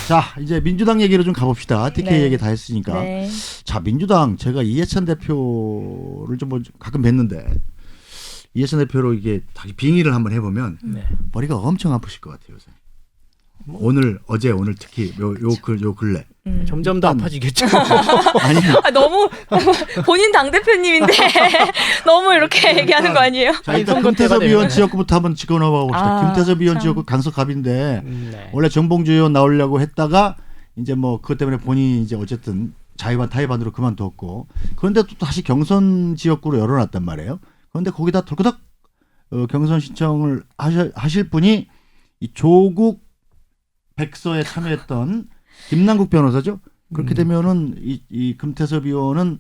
자, 이제 민주당 얘기로 좀 가봅시다. TK 네. 얘기 다 했으니까. 네. 자, 민주당 제가 이해찬 대표를 좀 가끔 뵀는데 이해찬 대표로 이게 다시 빙의를 한번 해보면 머리가 엄청 아프실 것 같아요. 요새. 오늘 특히 요 근래. 점점 더 아파지겠죠. 아니, 너무 본인 당대표님인데 너무 이렇게 얘기하는 거 아니에요? 자, 일단 선거 때가 김태섭 의원 되면은. 지역구부터 한번 짚어놔봐 봅시다. 김태섭 의원 지역구 강서갑인데 네. 원래 정봉주 의원 나오려고 했다가 이제 뭐 그것 때문에 본인이 이제 어쨌든 자의반 타의반으로 그만뒀고 그런데 또 다시 경선 지역구로 열어놨단 말이에요. 그런데 거기다 덜커덕 경선 신청을 하실 분이 이 조국 백서에 참여했던 김남국 변호사죠. 그렇게 되면은 이 금태섭 의원은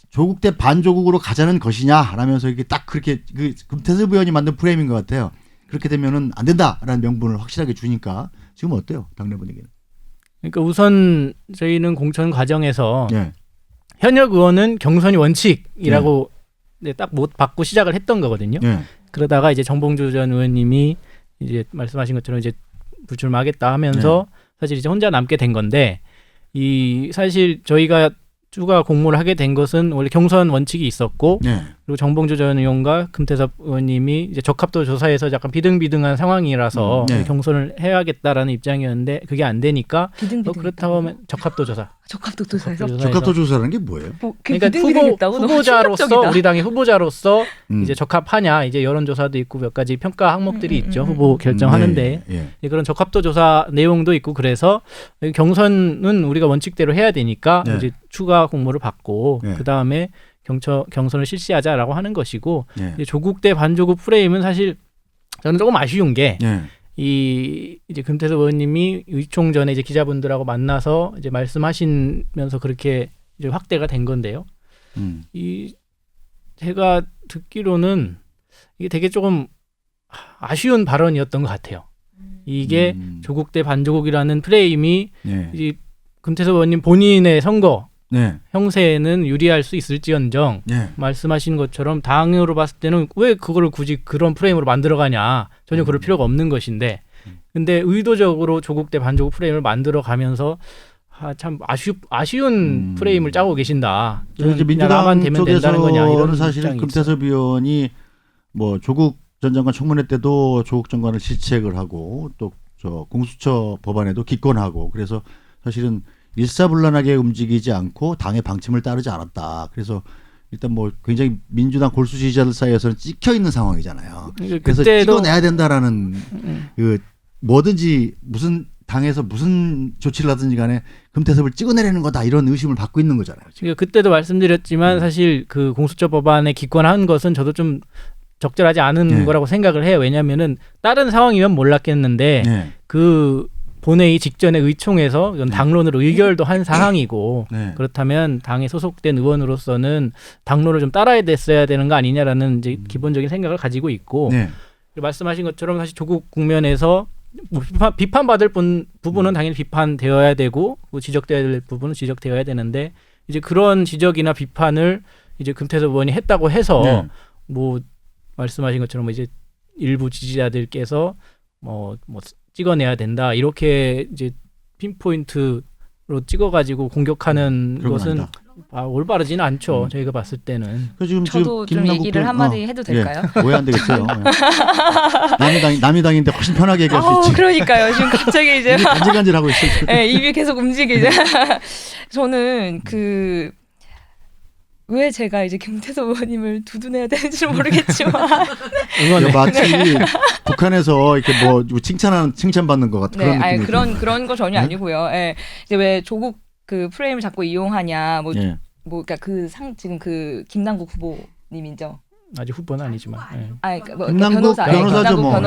조국 대 반조국으로 가자는 것이냐라면서 이게 딱 그렇게 그 금태섭 의원이 만든 프레임인 것 같아요. 그렇게 되면은 안 된다라는 명분을 확실하게 주니까 지금 어때요, 당내 분위기는? 그러니까 우선 저희는 공천 과정에서 예. 현역 의원은 경선이 원칙이라고 딱 못 받고 시작을 했던 거거든요. 예. 그러다가 이제 정봉주 전 의원님이 이제 말씀하신 것처럼 이제 불출마하겠다 하면서 사실 이제 혼자 남게 된 건데 이 사실 저희가 추가 공모를 하게 된 것은 원래 경선 원칙이 있었고 예. 그리고 정봉주 전 의원과 금태섭 의원님이 이제 적합도 조사에서 약간 비등비등한 상황이라서 네. 경선을 해야겠다라는 입장이었는데 그게 안 되니까 비등비등. 그렇다고 하면 적합도 조사. 적합도 조사에서 적합도 조사라는 게 뭐예요? 그러니까 비등비등했다고? 너무 후보자로서 충격적이다. 우리 당의 후보자로서 이제 적합하냐 이제 여론조사도 있고 몇 가지 평가 항목들이 있죠. 후보 결정하는데 예. 그런 적합도 조사 내용도 있고 그래서 경선은 우리가 원칙대로 해야 되니까 네. 이제 추가 공모를 받고 네. 그 다음에 경선을 실시하자라고 하는 것이고 예. 이제 조국 대 반조국 프레임은 사실 저는 조금 아쉬운 게 예. 이제 금태섭 의원님이 의총 전에 이제 기자분들하고 만나서 이제 말씀하시면서 그렇게 이제 확대가 된 건데요. 제가 듣기로는 이게 되게 조금 아쉬운 발언이었던 것 같아요. 이게 조국 대 반조국이라는 프레임이 예. 이 금태섭 의원님 본인의 선거 예. 형세에는 유리할 수 있을지언정 예. 말씀하신 것처럼 당으로 봤을 때는 왜 그거를 굳이 그런 프레임으로 만들어가냐 전혀 그럴 필요가 없는 것인데 근데 의도적으로 조국 대 반조국 프레임을 만들어가면서 참 아쉬운 프레임을 짜고 계신다. 그래서 이제 그냥 나만 민주당 되면 된다는 거냐 이런 쪽에서는 사실은 입장이 금태섭 의원이 뭐 조국 전 장관 청문회 때도 조국 장관을 질책을 하고 또 저 공수처 법안에도 기권하고 그래서 사실은 일사불란하게 움직이지 않고 당의 방침을 따르지 않았다. 그래서 일단 뭐 굉장히 민주당 골수 지지자들 사이에서는 찍혀 있는 상황이잖아요. 그래서 찍어내야 된다라는 그 뭐든지 무슨 당에서 무슨 조치를 하든지 간에 금태섭을 찍어내려는 거다 이런 의심을 받고 있는 거잖아요. 지금. 그때도 말씀드렸지만 사실 그 공수처 법안에 기권한 것은 저도 좀 적절하지 않은 거라고 생각을 해요. 왜냐하면은 다른 상황이면 몰랐겠는데 그 본회의 직전에 의총에서 이건 당론으로 의결도 한 사항이고 그렇다면 당에 소속된 의원으로서는 당론을 좀 따라야 됐어야 되는 거 아니냐라는 이제 기본적인 생각을 가지고 있고 말씀하신 것처럼 사실 조국 국면에서 뭐 비판받을 부분은 당연히 비판되어야 되고 지적되어야 될 부분은 지적되어야 되는데 이제 그런 지적이나 비판을 이제 금태섭 의원이 했다고 해서 뭐 말씀하신 것처럼 이제 일부 지지자들께서 뭐 찍어내야 된다 이렇게 이제 핀포인트로 찍어가지고 공격하는 것은 올바르지는 않죠. 저희가 봤을 때는. 저도 좀 얘기를 한마디 해도 될까요? 왜 안 되겠어요. 남의 당인데 훨씬 편하게 얘기할 수 있지. 그러니까요. 지금 갑자기 이제 간질간질하고 있어요. 네, 입이 계속 움직이죠. 저는 왜 제가 이제 김태섭 의원님을 두둔해야 되는지는 모르겠지만 마치 북한에서 이렇게 뭐 칭찬받는 것 같은 그런 느낌이 그런 거 전혀 아니고요. 예. 이제 왜 조국 그 프레임을 자꾸 이용하냐 그러니까 지금 그 김남국 후보님이죠. 아직 후보는 아니지만. 김남국 변호사죠 뭐.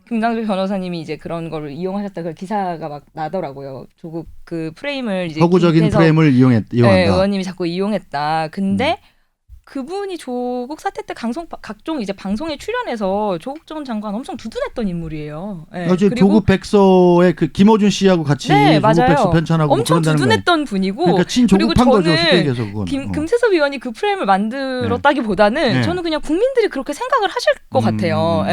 김남국 변호사님이 이제 그런 거를 이용하셨다 그 기사가 막 나더라고요. 조국 그 프레임을 이제 허구적인 프레임을 이용한다. 의원님이 자꾸 이용했다. 근데 그분이 조국 사태 때 각종 이제 방송에 출연해서 조국 전 장관 엄청 두둔했던 인물이에요. 그리고 조국 백서의 그 김어준 씨하고 같이 조국 백서 편찬하고 엄청 두둔했던 분이고 그러니까 친조국한 거죠. 쉽게 얘기해서 그건. 금태섭 의원이 그 프레임을 만들었다기보다는 저는 그냥 국민들이 그렇게 생각을 하실 것 같아요.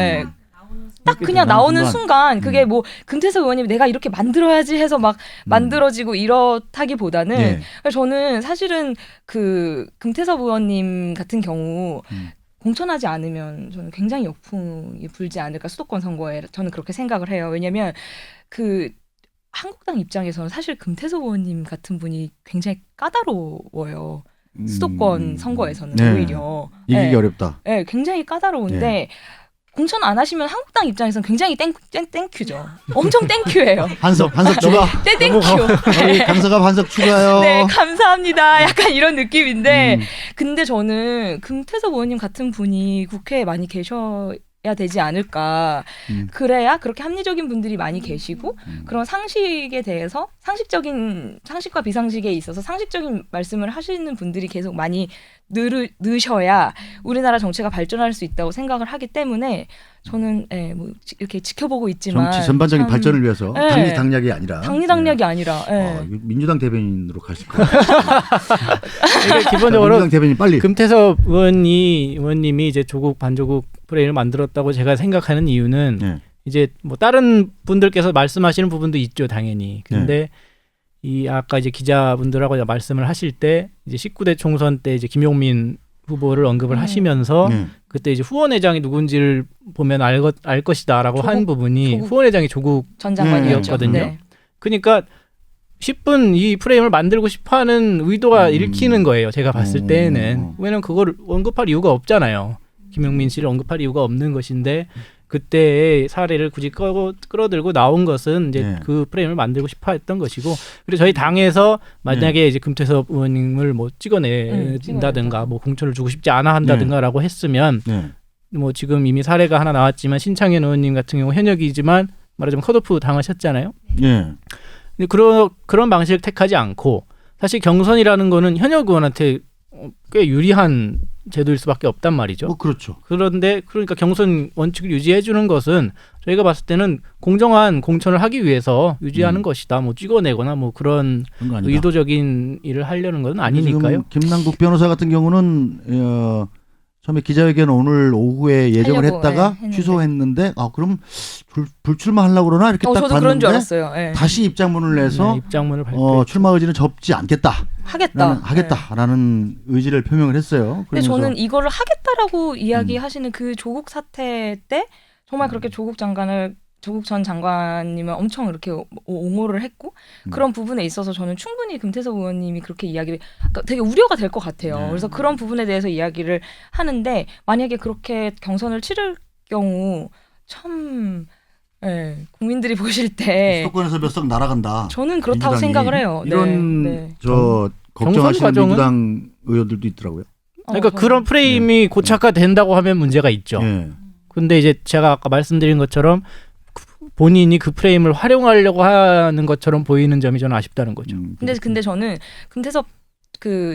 딱 그냥 나오는 순간 그게 음. 뭐 금태섭 의원님이 내가 이렇게 만들어야지 해서 막 만들어지고 이렇다기보다는 네. 저는 사실은 그 금태섭 의원님 같은 경우 공천하지 않으면 저는 굉장히 역풍이 불지 않을까 수도권 선거에 저는 그렇게 생각을 해요. 왜냐하면 그 한국당 입장에서는 사실 금태섭 의원님 같은 분이 굉장히 까다로워요. 수도권 선거에서는 네. 오히려 이기기 네. 어렵다. 네, 굉장히 까다로운데 네. 공천 안 하시면 한국당 입장에서는 굉장히 땡큐죠. 엄청 땡큐예요. 한석 추가. 땡큐. 저희 강서갑 한석 추가요. 네, 감사합니다. 약간 이런 느낌인데 근데 저는 금태섭 의원님 같은 분이 국회에 많이 계셔야 되지 않을까. 그래야 그렇게 합리적인 분들이 많이 계시고 그런 상식에 대해서 상식과 비상식에 있어서 상식적인 말씀을 하시는 분들이 계속 많이 느셔야 우리나라 정치가 발전할 수 있다고 생각을 하기 때문에 저는 뭐 이렇게 지켜보고 있지만 정치 전반적인 발전을 위해서 네. 당리당략이 아니라 당리당략이 아니라 이거 민주당 대변인으로 가실 거예요. 그러니까 기본적으로 민주당 대변인 빨리. 금태섭 의원님이 이제 조국 반조국 프레임을 만들었다고 제가 생각하는 이유는 네. 이제 뭐 다른 분들께서 말씀하시는 부분도 있죠, 당연히. 근데 이 아까 이제 기자분들하고 말씀을 하실 때 이제 19대 총선 때 이제 김용민 후보를 언급을 하시면서 그때 이제 후원회장이 누군지를 보면 알 것이다라고 한 부분이 후원회장이 조국 전 장관이었거든요. 네. 그러니까 10분 이 프레임을 만들고 싶어하는 의도가 읽히는 거예요. 제가 봤을 때는. 왜냐면 그걸 언급할 이유가 없잖아요. 김용민 씨를 언급할 이유가 없는 것인데 그때의 사례를 굳이 끌어들고 나온 것은 이제 그 프레임을 만들고 싶어했던 것이고 그리고 저희 당에서 만약에 이제 금태섭 의원님을 뭐 찍어낸다든가 뭐 공천을 주고 싶지 않아 한다든가라고 했으면 뭐 지금 이미 사례가 하나 나왔지만 신창현 의원님 같은 경우 현역이지만 말하자면 컷오프 당하셨잖아요. 근데 그런 방식을 택하지 않고 사실 경선이라는 거는 현역 의원한테 꽤 유리한 제도일 수밖에 없단 말이죠. 그렇죠. 그런데 그러니까 경선 원칙을 유지해 주는 것은 저희가 봤을 때는 공정한 공천을 하기 위해서 유지하는 것이다. 뭐 찍어내거나 뭐 그런 의도적인 일을 하려는 것은 아니니까요. 김남국 변호사 같은 경우는 처음에 기자회견 오늘 오후에 예정을 했다가 취소했는데 그럼 불출마하려고 그러나 이렇게 딱 저도 봤는데 그런 줄 알았어요. 다시 입장문을 내서 입장문을 발표했죠. 출마 의지는 접지 않겠다. 하겠다라는 의지를 표명을 했어요. 근데 저는 이거를 하겠다라고 이야기하시는 그 조국 사태 때 정말 그렇게 조국 전 장관님을 엄청 이렇게 옹호를 했고 그런 부분에 있어서 저는 충분히 금태섭 의원님이 그렇게 이야기를 되게 우려가 될 것 같아요. 그래서 그런 부분에 대해서 이야기를 하는데 만약에 그렇게 경선을 치를 경우 참 국민들이 보실 때 수도권에서 몇 석 날아간다. 저는 그렇다고 민주당이. 생각을 해요. 이런 걱정하시는 민주당 의원들도 있더라고요. 그러니까 그런 프레임이 고착화된다고 하면 문제가 있죠. 근데 이제 제가 아까 말씀드린 것처럼 본인이 그 프레임을 활용하려고 하는 것처럼 보이는 점이 저는 아쉽다는 거죠. 근데 저는 금태섭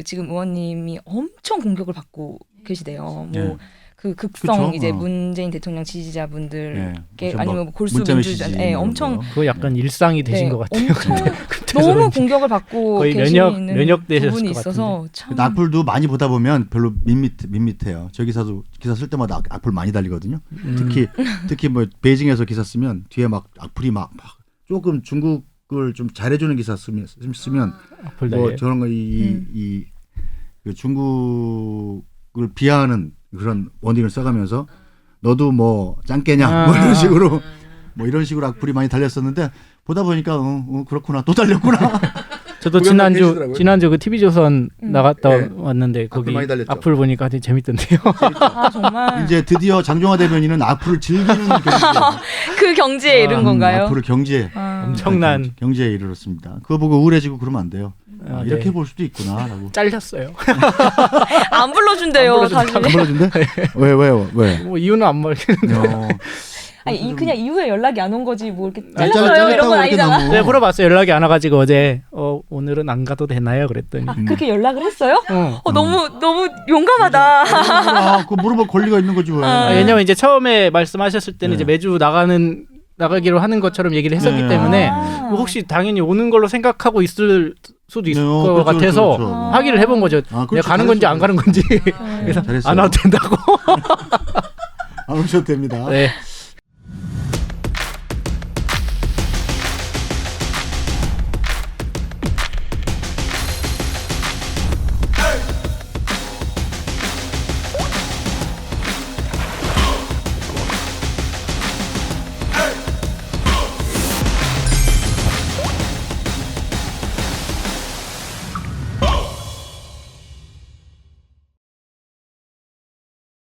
지금 의원님이 엄청 공격을 받고 계시대요. 뭐 그 극성 이제 문재인 대통령 지지자분들께 아니면 뭐 골수 민주주의 엄청 그거 약간 일상이 되신 것 같아요. 엄청 너무 공격을 받고 거의 계시는 면역 되셨을 부분이 것 있어서 참 악플도 많이 보다 보면 별로 밋밋해요. 저 기사 쓸 때마다 악플 많이 달리거든요. 특히 뭐 베이징에서 기사 쓰면 뒤에 막 악플이 막 조금 중국을 좀 잘해주는 기사 쓰면 뭐 저런 거 그 중국을 비하하는 그런 원딩을 써가면서 너도 뭐 짱깨냐 뭐 이런 식으로 악플이 많이 달렸었는데 보다 보니까 그렇구나 또 달렸구나. 저도 지난주 그 TV조선 나갔다 왔는데 거기 악플 보니까 되게 재밌던데요. 정말 이제 드디어 장종화 대변인은 악플을 즐기는 그 경지에 이른 건가요? 악플을 엄청난 경지에 이르렀습니다. 그거 보고 우울해지고 그러면 안 돼요. 이렇게 볼 수도 있구나라고. 잘렸어요. 안 불러준대요. 다시. 안 불러준대? 왜? 뭐 이유는 안 말해요. 아니 그냥 이후에 연락이 안 온 거지 뭐 이렇게 잘렸어요 이런 건 아니잖아. 네, 물어봤어요. 연락이 안 와가지고 어제 오늘은 안 가도 되나요? 그랬더니 그렇게 연락을 했어요? 너무 용감하다. 그거 물어볼 권리가 있는 거지 왜? 왜냐면 이제 처음에 말씀하셨을 때는 이제 매주 나가기로 하는 것처럼 얘기를 했었기 때문에 뭐 혹시 당연히 오는 걸로 생각하고 있을 수도 있을 것 같아서 확인을 해본 거죠. 내가 가는 건지 안 가는 건지. 그래서 안 와도 된다고. 안 오셔도 됩니다. 네.